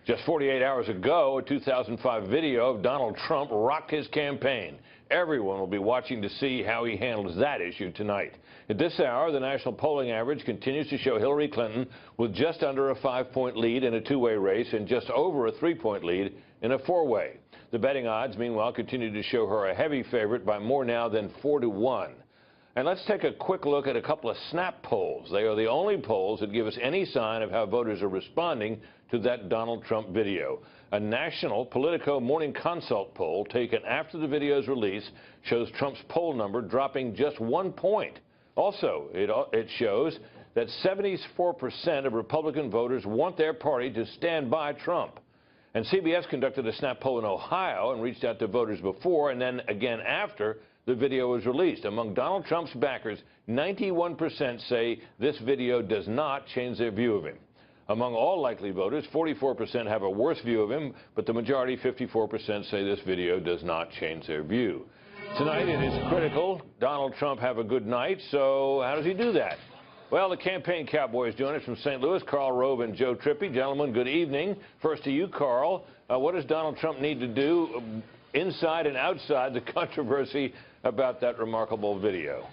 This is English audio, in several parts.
Just 48 hours ago, a 2005 video of Donald Trump rocked his campaign. Everyone will be watching to see how he handles that issue tonight. At this hour, the national polling average continues to show Hillary Clinton with just under a 5-point lead in a two-way race and just over a 3-point lead in a four-way. The betting odds, meanwhile, continue to show her a heavy favorite by more now than 4-1. And let's take a quick look at a couple of snap polls. They are the only polls that give us any sign of how voters are responding to that Donald Trump video. A national Politico Morning Consult poll taken after the video's release shows Trump's poll number dropping just 1 point. Also, it shows that 74% of Republican voters want their party to stand by Trump. And CBS conducted a snap poll in Ohio and reached out to voters before and then again after the video was released. Among Donald Trump's backers, 91% say this video does not change their view of him. Among all likely voters, 44% have a worse view of him, but the majority, 54%, say this video does not change their view. Tonight, it is critical Donald Trump have a good night, so how does he do that? Well, the campaign cowboys join us from St. Louis, Karl Rove and Joe Trippi. Gentlemen, good evening. First to you, Karl. What does Donald Trump need to do inside and outside the controversy about that remarkable video?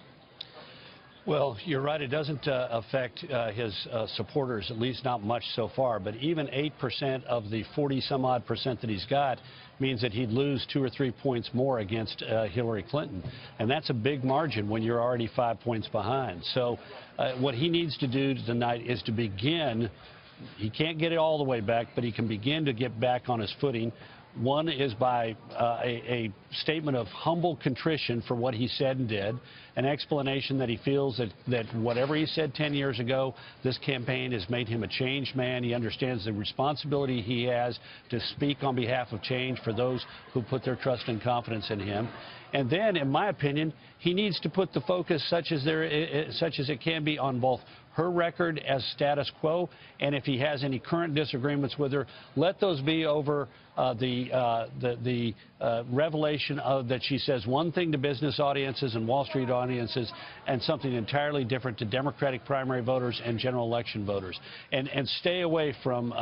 Well, you're right. It doesn't affect his supporters, at least not much so far. But even 8% of the 40-some-odd% that he's got means that he'd lose 2 or 3 points more against Hillary Clinton. And that's a big margin when you're already 5 points behind. So what he needs to do tonight is to begin. He can't get it all the way back, but he can begin to get back on his footing. One is by a statement of humble contrition for what he said and did, an explanation that he feels that whatever he said 10 years ago, this campaign has made him a changed man. He understands the responsibility he has to speak on behalf of change for those who put their trust and confidence in him. And then, in my opinion, he needs to put the focus, such as it can be, on both her record as status quo, and if he has any current disagreements with her, let those be over the revelation of that she says one thing to business audiences and Wall Street audiences and something entirely different to Democratic primary voters and general election voters. And stay away from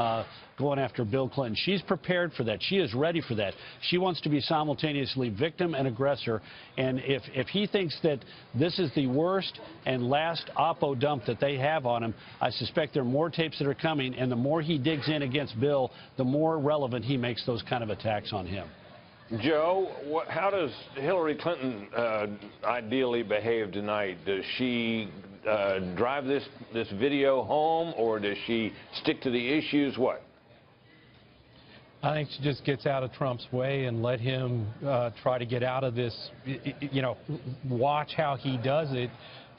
going after Bill Clinton. She's prepared for that. She is ready for that. She wants to be simultaneously victim and aggressor. And if he thinks that this is the worst and last oppo dump that they have on him, I suspect there are more tapes that are coming, and the more he digs in against Bill, the more relevant he makes those kind of attacks on him. Joe, how does Hillary Clinton ideally behave tonight? Does she drive this video home, or does she stick to the issues? What? I think she just gets out of Trump's way and let him try to get out of this, watch how he does it,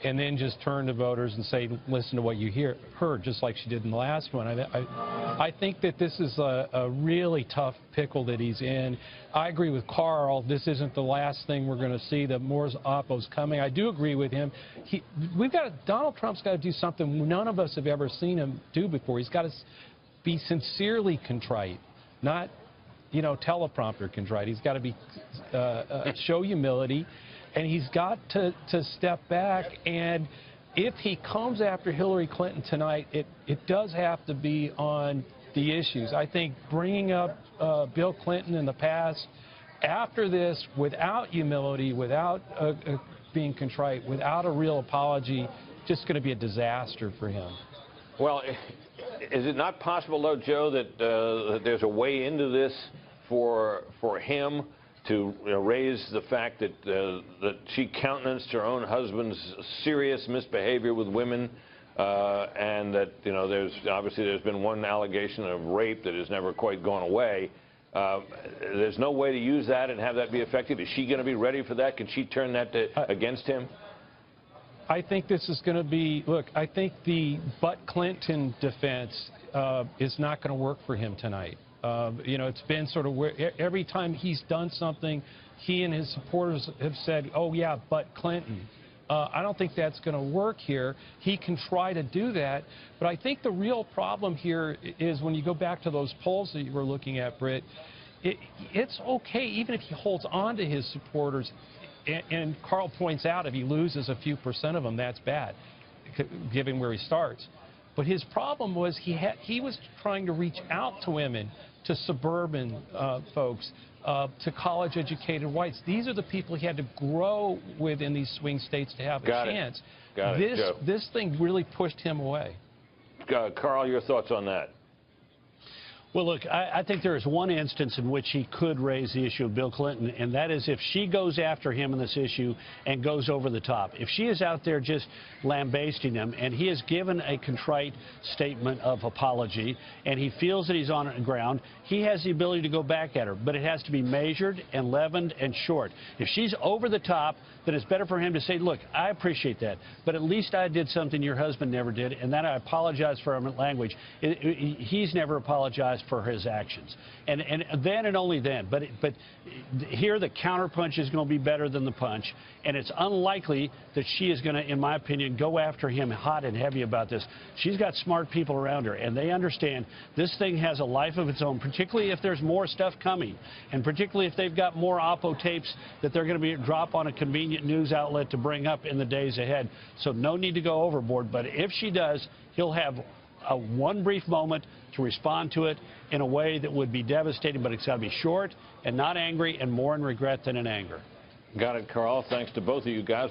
and then just turn to voters and say, listen to what you heard, just like she did in the last one. I think that this is a really tough pickle that he's in. I agree with Karl. This isn't the last thing we're going to see. The more oppos coming. I do agree with him. Donald Trump's got to do something none of us have ever seen him do before. He's got to be sincerely contrite, not, teleprompter contrite. He's got to be show humility. And he's got to step back, and if he comes after Hillary Clinton tonight, it does have to be on the issues. I think bringing up Bill Clinton in the past, after this, without humility, without being contrite, without a real apology, just going to be a disaster for him. Well, is it not possible, though, Joe, that there's a way into this for him to raise the fact that she countenanced her own husband's serious misbehavior with women, and that there's been one allegation of rape that has never quite gone away. There's no way to use that and have that be effective. Is she going to be ready for that? Can she turn that against him? I think this is going to be, look, I think the But Clinton defense is not going to work for him tonight. It's been sort of where every time he's done something, he and his supporters have said, oh, yeah, but Clinton. I don't think that's going to work here. He can try to do that. But I think the real problem here is when you go back to those polls that you were looking at, Britt, it's okay even if he holds on to his supporters. And Karl points out if he loses a few % of them, that's bad, given where he starts. But his problem was he was trying to reach out to women, to suburban folks, to college-educated whites. These are the people he had to grow with in these swing states to have a chance. This thing really pushed him away. Carl, your thoughts on that? Well, look, I think there is one instance in which he could raise the issue of Bill Clinton, and that is if she goes after him in this issue and goes over the top. If she is out there just lambasting him, and he has given a contrite statement of apology, and he feels that he's on ground, he has the ability to go back at her. But it has to be measured and leavened and short. If she's over the top, then it's better for him to say, look, I appreciate that, but at least I did something your husband never did, and that I apologize for my language. He's never apologized for his actions. And then and only then. But here the counterpunch is going to be better than the punch, and it's unlikely that she is going to, in my opinion, go after him hot and heavy about this. She's got smart people around her, and they understand this thing has a life of its own, particularly if there's more stuff coming, and particularly if they've got more Oppo tapes that they're going to drop on a convenient news outlet to bring up in the days ahead. So no need to go overboard, but if she does, he'll have one brief moment to respond to it in a way that would be devastating, but it's got to be short and not angry, and more in regret than in anger. Got it, Carl. Thanks to both of you guys.